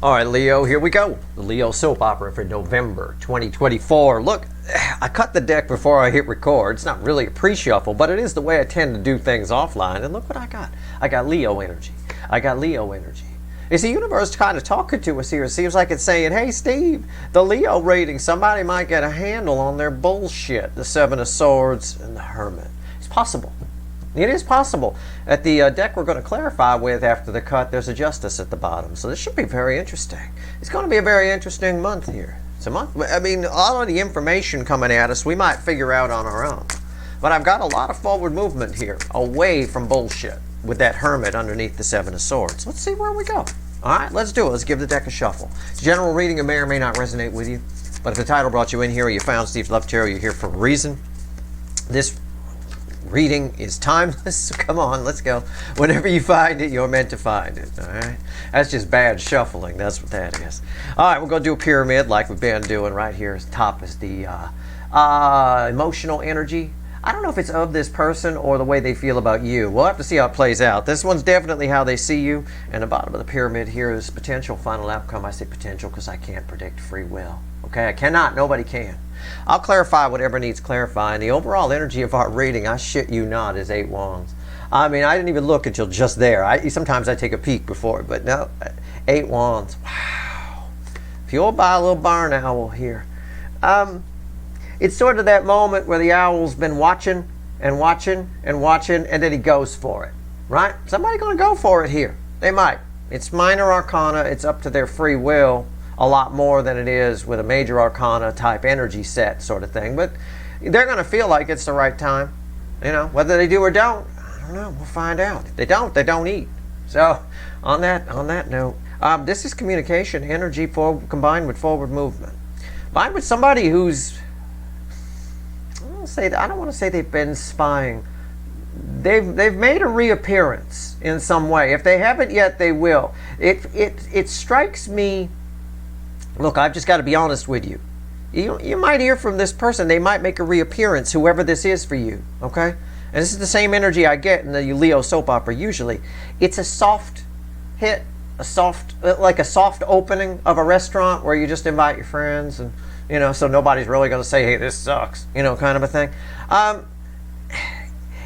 All right, Leo, here we go. The Leo soap opera for November 2024. Look, I cut the deck before I hit record. It's not really a pre-shuffle, but it is the way I tend to do things offline. And look what I got. I got Leo energy. I got Leo energy. Is the universe kind of talking to us here? It seems like it's saying, hey, Steve, the Leo reading, somebody might get a handle on their bullshit. The Seven of Swords and the Hermit. It's possible. It is possible. At the deck we're going to clarify with after the cut, there's a Justice at the bottom. So this should be very interesting. It's going to be a very interesting month here. It's a month. I mean, all of the information coming at us, we might figure out on our own. But I've got a lot of forward movement here, away from bullshit, with that Hermit underneath the Seven of Swords. Let's see where we go. All right, let's do it. Let's give the deck a shuffle. General reading, it may or may not resonate with you. But if the title brought you in here, or you found Steve's Love Tarot, you're here for a reason. This reading is timeless, so come on, let's go. Whenever you find it, you're meant to find it, all right? That's just bad shuffling, that's what that is. All right, we're going to do a pyramid like we've been doing right here. Top is the emotional energy. I don't know if it's of this person or the way they feel about you. We'll have to see how it plays out. This one's definitely how they see you. And the bottom of the pyramid here is potential final outcome. I say potential because I can't predict free will. Okay, I cannot. Nobody can. I'll clarify whatever needs clarifying. The overall energy of our reading, I shit you not, is 8 wands. I mean, I didn't even look until just there. Sometimes I take a peek before, but no, 8 wands. Wow. Fueled by a little barn owl here. It's sort of that moment where the owl's been watching and watching and watching, and then he goes for it, right? Somebody going to go for it here. They might. It's minor arcana. It's up to their free will a lot more than it is with a major arcana type energy set sort of thing. But they're going to feel like it's the right time. You know, whether they do or don't, I don't know. We'll find out. If they don't eat. So on that note, this is communication energy combined with forward movement. Combined with somebody who's, I don't want to say they've been spying. They've made a reappearance in some way. If they haven't yet, they will. It strikes me. Look, I've just got to be honest with you. You might hear from this person. They might make a reappearance, whoever this is for you. Okay, and this is the same energy I get in the Leo soap opera. Usually, it's a soft hit, like a soft opening of a restaurant where you just invite your friends and. You know, so nobody's really going to say, hey, this sucks, you know, kind of a thing.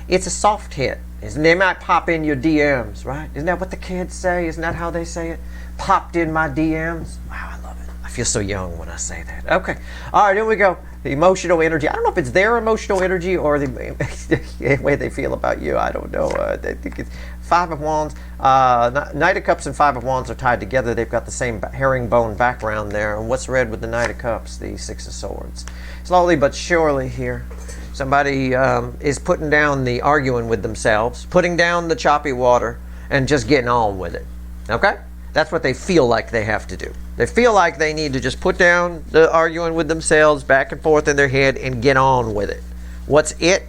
It's a soft hit. They might pop in your DMs, right? Isn't that what the kids say? Isn't that how they say it? Popped in my DMs. Wow, I love it. I feel so young when I say that. Okay. All right, here we go. The emotional energy. I don't know if it's their emotional energy or the way they feel about you. I don't know. I think it's Five of Wands. Knight of Cups and Five of Wands are tied together. They've got the same herringbone background there. And what's red with the Knight of Cups? The Six of Swords. Slowly but surely here, somebody is putting down the arguing with themselves, putting down the choppy water, and just getting on with it. Okay? That's what they feel like they have to do. They feel like they need to just put down the arguing with themselves back and forth in their head and get on with it. What's it?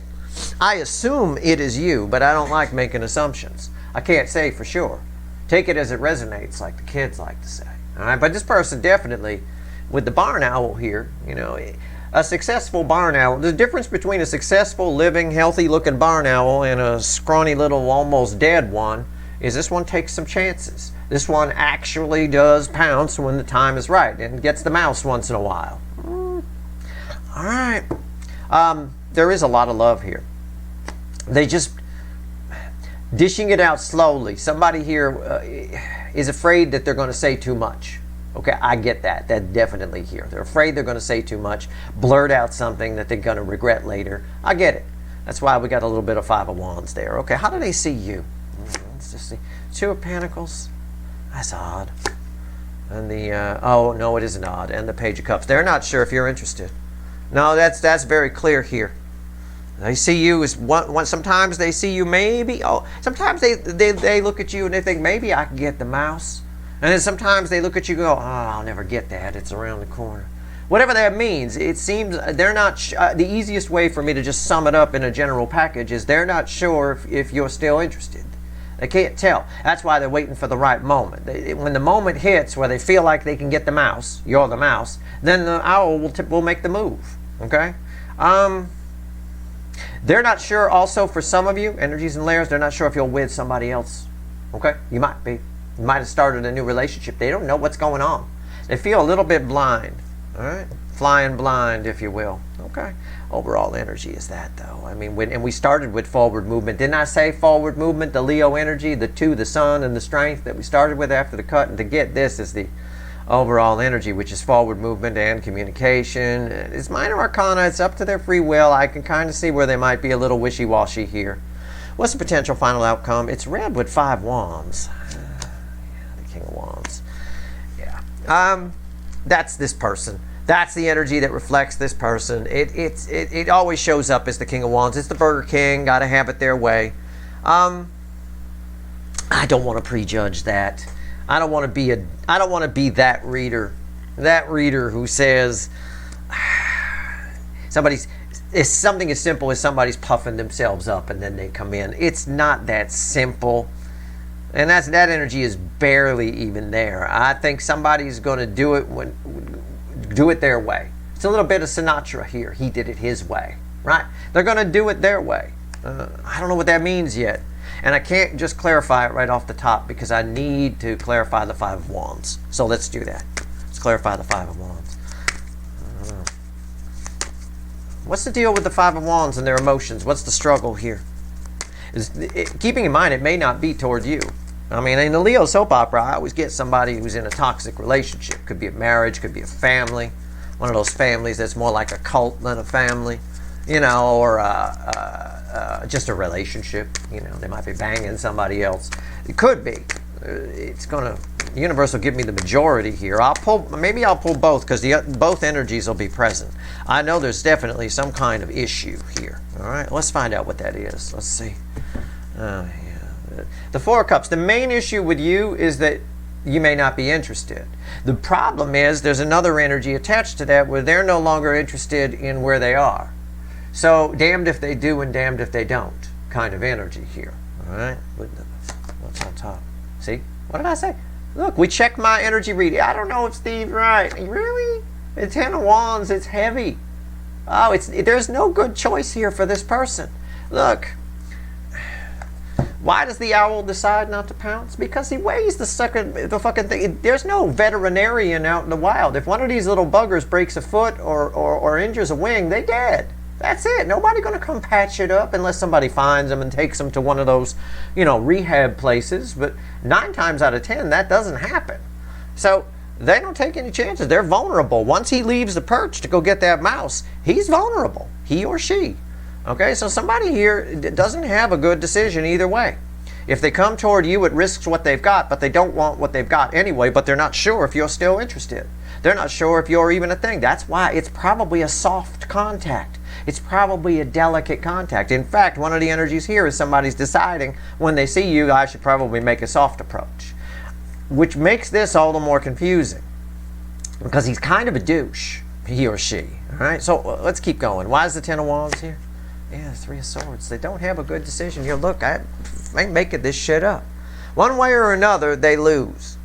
I assume it is you, but I don't like making assumptions. I can't say for sure. Take it as it resonates, like the kids like to say. All right, but this person definitely, with the barn owl here, you know, a successful barn owl. The difference between a successful, living, healthy-looking barn owl and a scrawny little, almost dead one is this one takes some chances. This one actually does pounce when the time is right and gets the mouse once in a while. All right. There is a lot of love here. They just dishing it out slowly. Somebody here is afraid that they're going to say too much. Okay, I get that. That's definitely here. They're afraid they're going to say too much, blurt out something that they're going to regret later. I get it. That's why we got a little bit of Five of Wands there. Okay, how do they see you? Let's just see. Two of Pentacles. That's odd. And the, oh, no, it isn't odd. And the Page of Cups. They're not sure if you're interested. No, that's very clear here. They see you as one. Sometimes they see you maybe. Oh, sometimes they look at you and they think maybe I can get the mouse. And then sometimes they look at you and go, oh, I'll never get that. It's around the corner. Whatever that means, it seems they're not. The easiest way for me to just sum it up in a general package is they're not sure if you're still interested. They can't tell. That's why they're waiting for the right moment. When the moment hits where they feel like they can get the mouse, you're the mouse, then the owl will make the move. Okay? They're not sure also for some of you, energies and layers, they're not sure if you're with somebody else. Okay? You might be. might have started a new relationship. They don't know what's going on. They feel a little bit blind. All right? Flying blind, if you will. Okay. Overall energy is that, though. I mean, and we started with forward movement. Didn't I say forward movement, the Leo energy, the two, the sun and the strength that we started with after the cut? And to get this is the overall energy, which is forward movement and communication. It's minor arcana. It's up to their free will. I can kind of see where they might be a little wishy-washy here. What's the potential final outcome? It's red with 5 wands. The King of Wands. Yeah. That's this person. That's the energy that reflects this person. It always shows up as the King of Wands. It's the Burger King. Got to have it their way. I don't want to prejudge that. I don't want to be that reader. That reader who says it's something as simple as somebody's puffing themselves up and then they come in. It's not that simple. And that energy is barely even there. I think somebody's going to do it their way. It's a little bit of Sinatra here. He did it his way, right? They're going to do it their way. I don't know what that means yet. And I can't just clarify it right off the top because I need to clarify the 5 of Wands. So let's do that. Let's clarify the 5 of Wands. What's the deal with the 5 of Wands and their emotions? What's the struggle here? Keeping in mind, it may not be toward you. I mean, in the Leo soap opera, I always get somebody who's in a toxic relationship. Could be a marriage, could be a family. One of those families that's more like a cult than a family, you know, or just a relationship. You know, they might be banging somebody else. It could be. The universe will give me the majority here. Maybe I'll pull both because both energies will be present. I know there's definitely some kind of issue here. All right, let's find out what that is. Let's see. The 4 of Cups. The main issue with you is that you may not be interested. The problem is there's another energy attached to that where they're no longer interested in where they are. So damned if they do and damned if they don't kind of energy here. All right? What's on top? See? What did I say? Look, we checked my energy reading. I don't know if Steve's right. Really? It's 10 of Wands. It's heavy. Oh, there's no good choice here for this person. Look. Why does the owl decide not to pounce? Because he weighs the fucking thing. There's no veterinarian out in the wild. If one of these little buggers breaks a foot or injures a wing, they dead. That's it. Nobody going to come patch it up unless somebody finds them and takes them to one of those, rehab places. But 9 times out of 10, that doesn't happen. So they don't take any chances. They're vulnerable. Once he leaves the perch to go get that mouse, he's vulnerable. He or she. Okay, so somebody here doesn't have a good decision either way. If they come toward you, it risks what they've got, but they don't want what they've got anyway, but they're not sure if you're still interested. They're not sure if you're even a thing. That's why it's probably a soft contact. It's probably a delicate contact. In fact, one of the energies here is somebody's deciding when they see you, I should probably make a soft approach, which makes this all the more confusing because he's kind of a douche, he or she. All right, so let's keep going. Why is the 10 of Wands here? Yeah, 3 of Swords. They don't have a good decision here. Look, I ain't making this shit up. One way or another, they lose.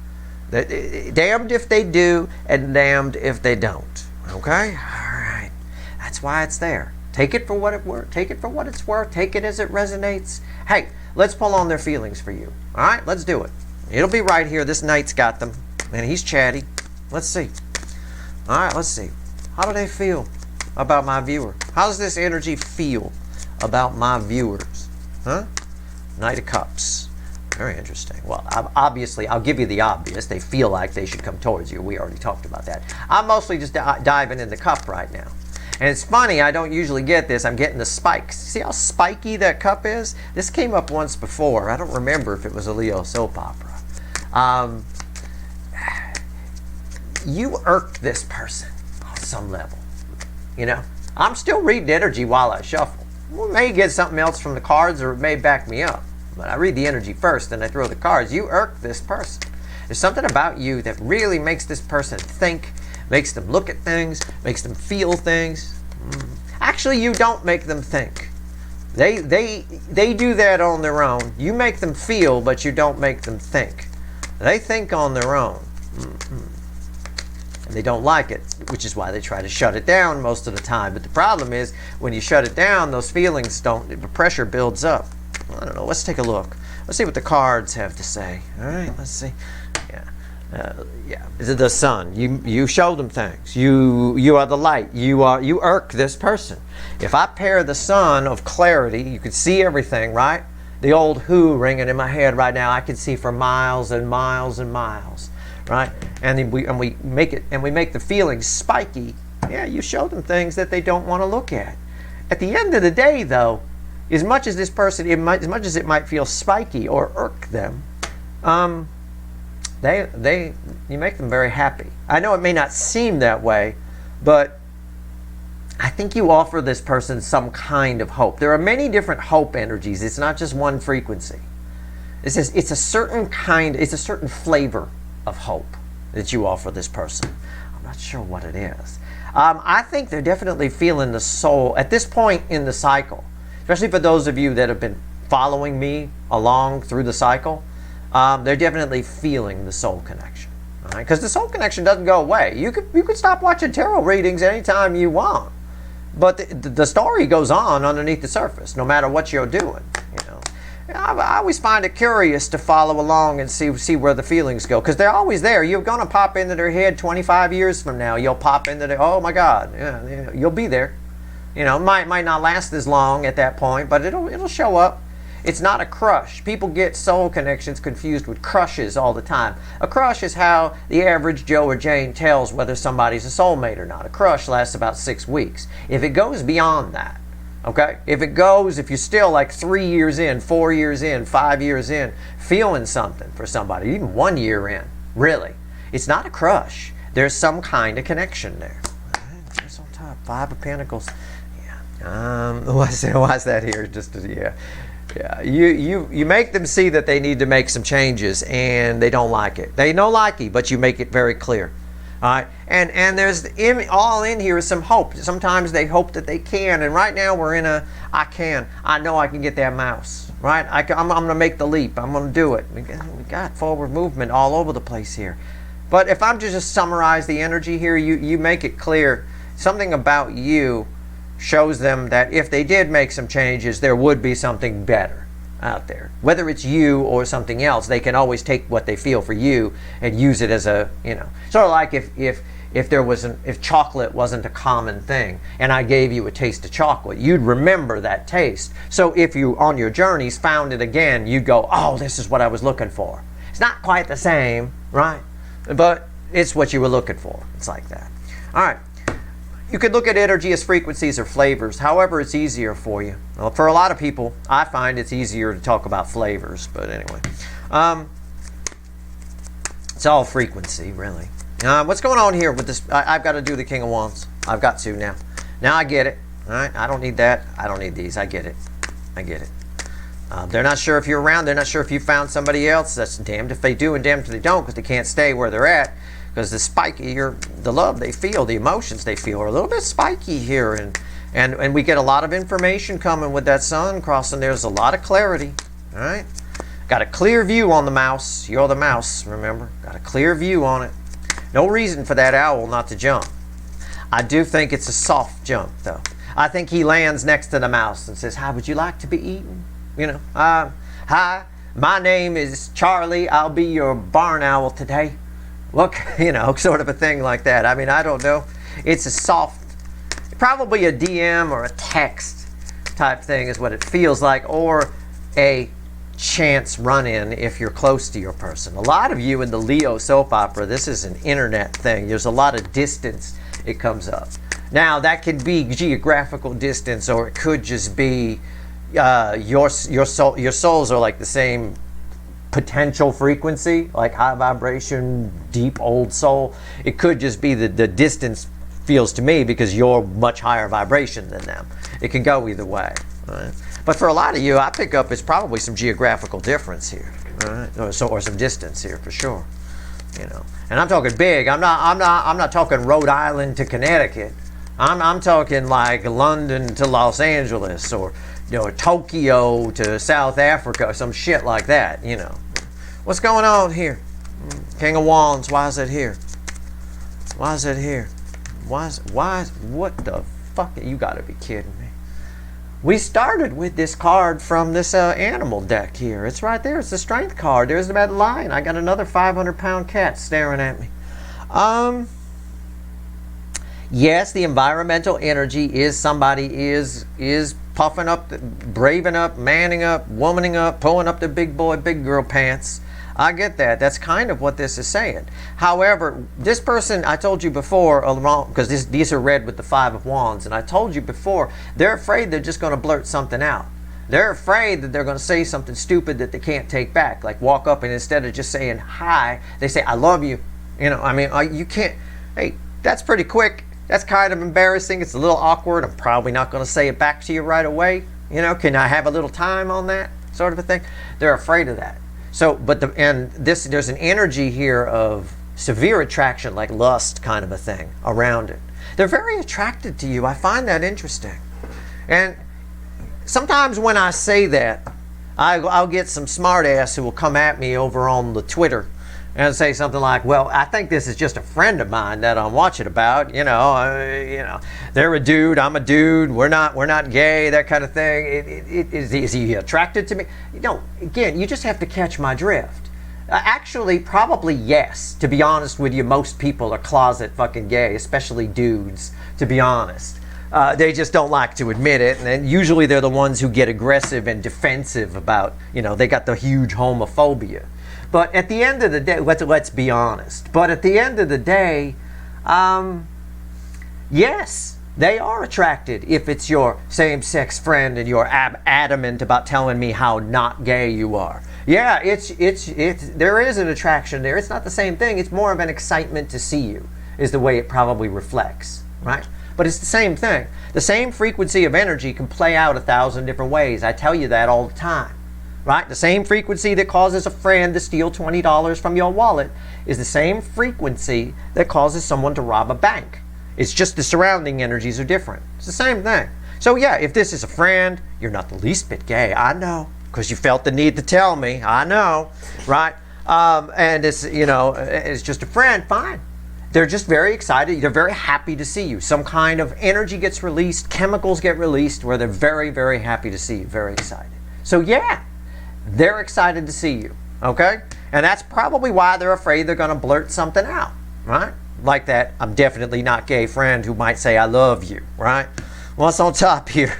Damned if they do, and damned if they don't. Okay? All right. That's why it's there. Take it for what it's worth. Take it for what it's worth. Take it as it resonates. Hey, let's pull on their feelings for you. All right? Let's do it. It'll be right here. This knight's got them, and he's chatty. Let's see. All right, let's see. How do they feel about my viewer? How does this energy feel about my viewers? Huh? Knight of Cups. Very interesting. Well, obviously, I'll give you the obvious. They feel like they should come towards you. We already talked about that. I'm mostly just diving in the cup right now. And it's funny, I don't usually get this. I'm getting the spikes. See how spiky that cup is? This came up once before. I don't remember if it was a Leo soap opera. You irked this person on some level. I'm still reading energy while I shuffle. We may get something else from the cards or it may back me up. But I read the energy first and I throw the cards. You irk this person. There's something about you that really makes this person think, makes them look at things, makes them feel things. Actually, you don't make them think. They do that on their own. You make them feel, but you don't make them think. They think on their own. And they don't like it, which is why they try to shut it down most of the time. But the problem is, when you shut it down, those feelings the pressure builds up. I don't know, let's take a look. Let's see what the cards have to say. All right, let's see. Yeah. Yeah, the sun. You show them things. You are the light. You irk this person. If I pair the sun of clarity, you can see everything, right? The old Who ringing in my head right now. I can see for miles and miles and miles, right? And then we make the feelings spiky. Yeah, you show them things that they don't want to look at. At the end of the day, though, as much as it might feel spiky or irk them, you make them very happy. I know it may not seem that way, but I think you offer this person some kind of hope. There are many different hope energies. It's not just one frequency. It's a certain flavor of hope that you offer this person. I'm not sure what it is. I think they're definitely feeling the soul at this point in the cycle, especially for those of you that have been following me along through the cycle. They're definitely feeling the soul connection, right? Because the soul connection doesn't go away. You could stop watching tarot readings anytime you want, but the story goes on underneath the surface, no matter what you're doing. You know, I always find it curious to follow along and see where the feelings go, because they're always there. You're gonna pop into their head 25 years from now. You'll pop into their, oh my God, yeah, you'll be there. You know, might not last as long at that point, but it'll show up. It's not a crush. People get soul connections confused with crushes all the time. A crush is how the average Joe or Jane tells whether somebody's a soulmate or not. A crush lasts about 6 weeks. If it goes beyond that, okay? If you're still like 3 years in, 4 years in, 5 years in, feeling something for somebody, even 1 year in, really, it's not a crush. There's some kind of connection there. What's on top? 5 of Pentacles. Yeah. Why's that here? Yeah, you make them see that they need to make some changes, and they don't like it. They don't like it, but you make it very clear. All right, and there's all in here is some hope. Sometimes they hope that they can, and right now we're in a I know I can get that mouse. Right, I'm going to make the leap. I'm going to do it. We got forward movement all over the place here. But if I'm to just summarize the energy here, you make it clear something about you shows them that if they did make some changes, there would be something better out there. Whether it's you or something else, they can always take what they feel for you and use it as a, sort of like if chocolate wasn't a common thing and I gave you a taste of chocolate, you'd remember that taste. So if you, on your journeys, found it again, you'd go, oh, this is what I was looking for. It's not quite the same, right? But it's what you were looking for. It's like that. All right. You could look at energy as frequencies or flavors, however it's easier for you. Well, for a lot of people, I find it's easier to talk about flavors, but anyway. It's all frequency, really. What's going on here with this? I've got to do the King of Wands. I've got to now. Now I get it. All right, I don't need that. I don't need these. I get it. I get it. They're not sure if you're around. They're not sure if you found somebody else. That's damned if they do and damned if they don't, because they can't stay where they're at. Because the spiky, the love they feel, the emotions they feel are a little bit spiky here. And we get a lot of information coming with that sun crossing. There's a lot of clarity. All right? Got a clear view on the mouse. You're the mouse, remember? Got a clear view on it. No reason for that owl not to jump. I do think it's a soft jump, though. I think he lands next to the mouse and says, hi, would you like to be eaten? Hi, my name is Charlie. I'll be your barn owl today. Look, sort of a thing like that. I mean, I don't know. It's a soft, probably a DM or a text type thing is what it feels like, or a chance run-in if you're close to your person. A lot of you in the Leo soap opera, this is an internet thing. There's a lot of distance it comes up. Now, that can be geographical distance, or it could just be your souls are like the same potential frequency, like high vibration, deep old soul. It could just be the distance feels to me because you're much higher vibration than them. It can go either way. Right? But for a lot of you, I pick up it's probably some geographical difference here, right? or some distance here for sure. And I'm talking big. I'm not talking Rhode Island to Connecticut. I'm talking like London to Los Angeles, or Tokyo to South Africa, or some shit like that. What's going on here? King of Wands. Why is it here? Why is it here? What the fuck? You gotta be kidding me. We started with this card from this animal deck here. It's right there. It's the strength card. There's that lion. I got another 500-pound cat staring at me. Yes, the environmental energy is somebody is puffing up, braving up, manning up, womaning up, pulling up the big boy, big girl pants. I get that. That's kind of what this is saying. However, this person, I told you before, because these are read with the Five of Wands, and I told you before, they're afraid they're just going to blurt something out. They're afraid that they're going to say something stupid that they can't take back, like walk up and instead of just saying hi, they say, I love you. You know, I mean, you can't, hey, that's pretty quick. That's kind of embarrassing. It's a little awkward. I'm probably not going to say it back to you right away. You know, can I have a little time on that sort of a thing? They're afraid of that. So, there's an energy here of severe attraction, like lust kind of a thing around it. They're very attracted to you. I find that interesting. And sometimes when I say that, I'll get some smart ass who will come at me over on the Twitter and say something like, well, I think this is just a friend of mine that I'm watching about, you know, they're a dude, I'm a dude, we're not gay, that kind of thing. Is he attracted to me? You know, again, you just have to catch my drift. Actually, probably yes. To be honest with you, most people are closet fucking gay, especially dudes, to be honest. They just don't like to admit it, and then usually they're the ones who get aggressive and defensive about, you know, they got the huge homophobia. But at the end of the day, let's be honest. But at the end of the day, yes, they are attracted if it's your same-sex friend and you're adamant about telling me how not gay you are. Yeah, there is an attraction there. It's not the same thing. It's more of an excitement to see you, is the way it probably reflects, right? But it's the same thing. The same frequency of energy can play out 1,000 different ways. I tell you that all the time. Right? The same frequency that causes a friend to steal $20 from your wallet is the same frequency that causes someone to rob a bank. It's just the surrounding energies are different. It's the same thing. So yeah, if this is a friend, you're not the least bit gay. I know, because you felt the need to tell me. I know, right? And it's, you know, it's just a friend. Fine. They're just very excited. They're very happy to see you. Some kind of energy gets released, chemicals get released, where they're very, very happy to see you. Very excited. So yeah. They're excited to see you, okay? And that's probably why they're afraid they're going to blurt something out, right? Like that, I'm definitely not gay friend who might say, I love you, right? What's on top here?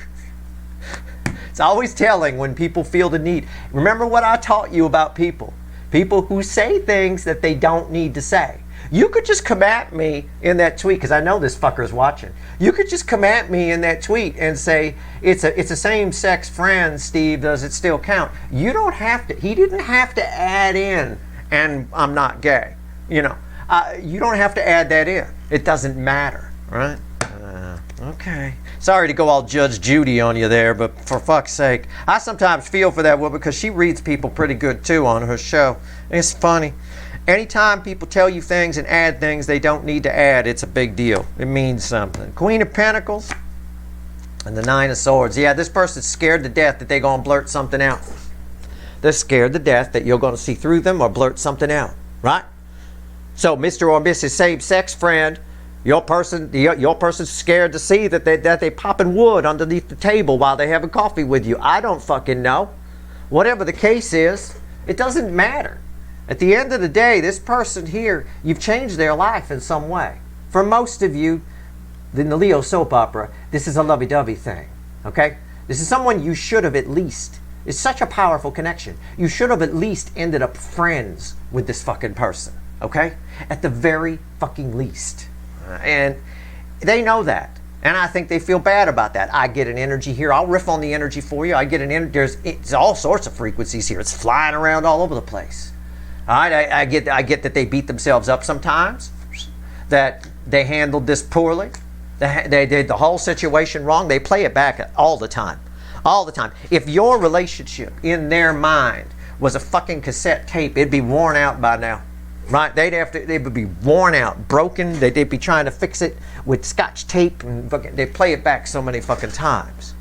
It's always telling when people feel the need. Remember what I taught you about people. People who say things that they don't need to say. You could just come at me in that tweet, because I know this fucker's watching. You could just come at me in that tweet and say, it's a same-sex friend, Steve, does it still count? You don't have to, he didn't have to add in, and I'm not gay. You know, you don't have to add that in. It doesn't matter, right? Okay. Sorry to go all Judge Judy on you there, but for fuck's sake. I sometimes feel for that woman because she reads people pretty good, too, on her show. It's funny. Anytime people tell you things and add things they don't need to add, it's a big deal. It means something. Queen of Pentacles and the Nine of Swords. Yeah, this person's scared to death that they're going to blurt something out. They're scared to death that you're going to see through them or blurt something out, right? So, Mr. or Mrs. Same-sex friend, your person's scared to see that they popping wood underneath the table while they're having coffee with you. I don't fucking know. Whatever the case is, it doesn't matter. At the end of the day, this person here, you've changed their life in some way. For most of you, in the Leo soap opera, this is a lovey-dovey thing, okay? This is someone you should have at least, it's such a powerful connection, you should have at least ended up friends with this fucking person, okay? At the very fucking least. And they know that. And I think they feel bad about that. I get an energy here. I'll riff on the energy for you. I get an energy. It's all sorts of frequencies here. It's flying around all over the place. All right, I get that they beat themselves up sometimes, that they handled this poorly, they did the whole situation wrong. They play it back all the time. All the time. If your relationship in their mind was a fucking cassette tape, it'd be worn out by now. Right? They would be worn out, broken. They'd be trying to fix it with scotch tape, and they play it back so many fucking times.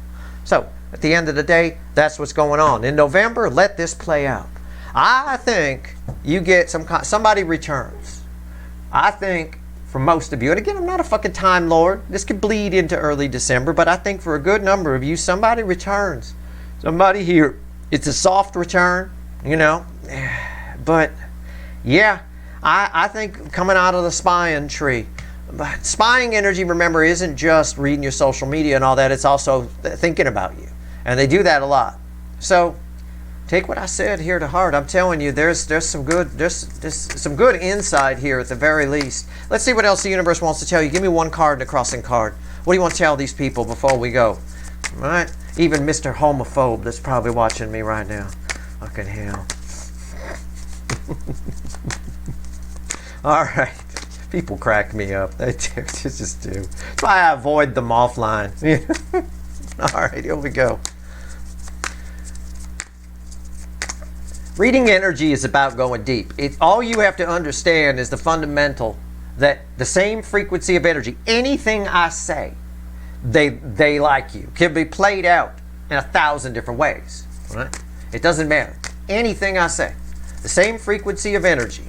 So, at the end of the day, that's what's going on. In November, let this play out. I think you get somebody returns. I think for most of you. And again, I'm not a fucking Time Lord. This could bleed into early December, but I think for a good number of you, somebody returns. Somebody here. It's a soft return, you know. But yeah, I think coming out of the spying tree. But spying energy, remember, isn't just reading your social media and all that. It's also thinking about you. And they do that a lot. So take what I said here to heart. I'm telling you, there's some good insight here at the very least. Let's see what else the universe wants to tell you. Give me one card and a crossing card. What do you want to tell these people before we go? All right? Even Mr. Homophobe that's probably watching me right now. Fucking hell. All right. People crack me up. They just do. That's why I avoid them offline. All right, here we go. Reading energy is about going deep. All you have to understand is the fundamental that the same frequency of energy, anything I say, they like you, can be played out in 1,000 different ways. Right? It doesn't matter. Anything I say, the same frequency of energy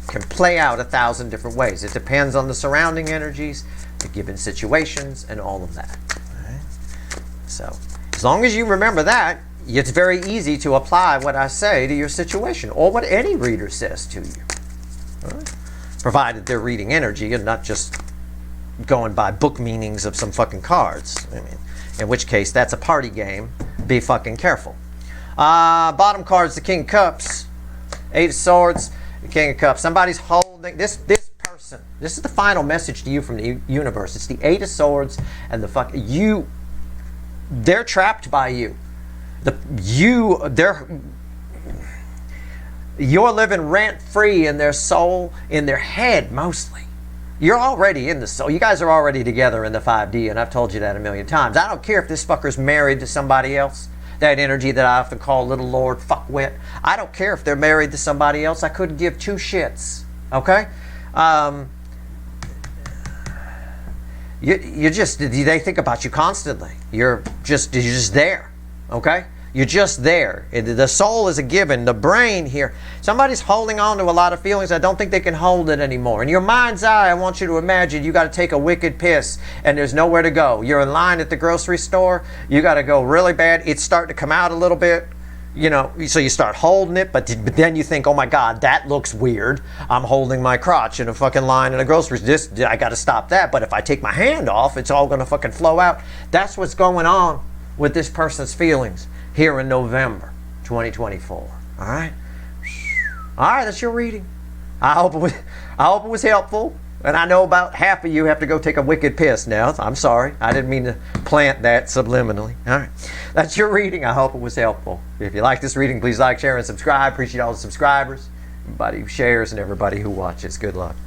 can play out 1,000 different ways. It depends on the surrounding energies, the given situations, and all of that. Right? So, as long as you remember that, it's very easy to apply what I say to your situation, or what any reader says to you. Right? Provided they're reading energy and not just going by book meanings of some fucking cards. I mean, in which case, that's a party game. Be fucking careful. Bottom card's the King of Cups. 8 of Swords. The King of Cups. Somebody's holding this person. This is the final message to you from the universe. It's the 8 of Swords and the they're trapped by you. You're living rent free in their soul, in their head mostly. You're already in the soul. You guys are already together in the 5D, and I've told you that a million times. I don't care if this fucker's married to somebody else. That energy that I often call Little Lord Fuckwit. I don't care if they're married to somebody else. I couldn't give 2 shits. Okay? They think about you constantly. You're just there. Okay? You're just there. The soul is a given. The brain here. Somebody's holding on to a lot of feelings. I don't think they can hold it anymore. In your mind's eye, I want you to imagine you got to take a wicked piss and there's nowhere to go. You're in line at the grocery store. You got to go really bad. It's starting to come out a little bit. You know, so you start holding it, but then you think, oh my God, that looks weird. I'm holding my crotch in a fucking line in a grocery store. I got to stop that. But if I take my hand off, it's all going to fucking flow out. That's what's going on with this person's feelings here in November 2024. All right? All right, that's your reading. I hope it was helpful. And I know about half of you have to go take a wicked piss now. I'm sorry. I didn't mean to plant that subliminally. All right. That's your reading. I hope it was helpful. If you like this reading, please like, share, and subscribe. Appreciate all the subscribers, everybody who shares, and everybody who watches. Good luck.